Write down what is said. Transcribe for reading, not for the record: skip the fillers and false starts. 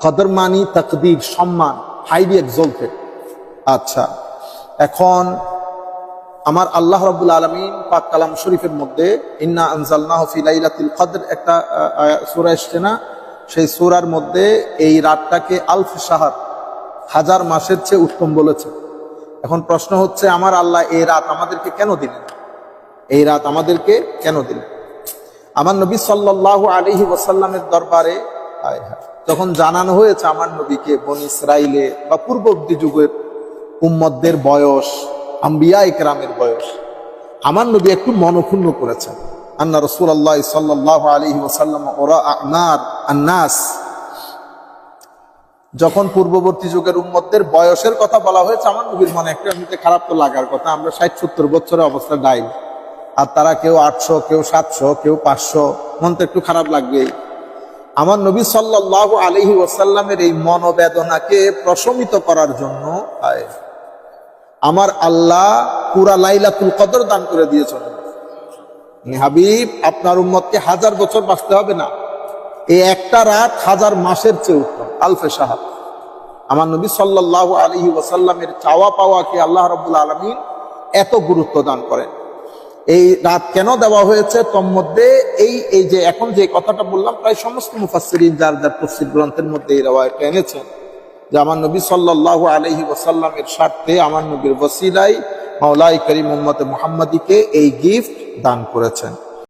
কদর মানি তাকদীর, সম্মান, হাইলি এক্সলটেড। আচ্ছা, এখন আমার আল্লাহ রাব্বুল আলামিন পাক কালাম শরীফের মধ্যে ইন্না আনজালনাহু ফি লাইলাতুল কদর একটা সূরা এসেছে না, সেই সূরার মধ্যে এই রাতটাকে আলফ শাহর, হাজার মাসের চেয়ে উত্তম বলেছে। এখন প্রশ্ন হচ্ছে, আমার আল্লাহ এই রাত আমাদেরকে কেন দিলেন? এই রাত আমাদেরকে কেন দিলেন? আমার নবী সাল্লাল্লাহু আলাইহি ওয়াসাল্লামের দরবারে যখন জানানো হয়েছে আমার নবীকে বনী ইসরাইলে বা পূর্ববর্তী যুগের উম্মতদের বয়স, আম্বিয়া ইকরামের বয়স, আমার নবী একটু মনক্ষুণ্ণ করেছেন। আন্না রাসূলুল্লাহ সাল্লাল্লাহু আলাইহি ওয়াসাল্লাম ওরা আনার আন্নাস, যখন পূর্ববর্তী যুগের উম্মতদের বয়সের কথা বলা হয়েছে, আমার নবীর মনে একটা এমনিতে খারাপ তো লাগার কথা। আমরা 60-70 বছরের অবস্থা ডাইল, আর তারা কেউ 800, কেউ 700, কেউ 500, মন তো একটু খারাপ লাগবেই। আমার নবী সাল্লাল্লাহু আলাইহি ওয়াসাল্লামের এই মনোবেদনাকে প্রশমিত করার জন্য আমার আল্লাহ পুরা লাইলাতুল কদর দান করে দিয়েছেন। হাবিব, আপনার উম্মতকে 1000 বছর বাঁচতে হবে না, এই একটা রাত 1000 মাসের চেয়ে উত্তম, আলফে শাহর। আমার নবী সাল্লাল্লাহু আলাইহি ওয়াসাল্লামের চাওয়া পাওয়াকে আল্লাহ রাব্বুল আলামিন এত গুরুত্ব দান করেন। এই রাত কেন দেওয়া হয়েছে? তন্মধ্যে এই যে এখন যে কথাটা বললাম, প্রায় সমস্ত মুফাসসিরিন যার যার তাফসীর গ্রন্থের মধ্যে এই riwayat এনেছেন যে আমার নবী সাল্লাল্লাহু আলাইহি ওয়াসাল্লামের স্বার্থে আমার নবীর ওসিলায় মাওলাই করিম উম্মতে মুহাম্মাদীকে এই গিফট দান করেছেন।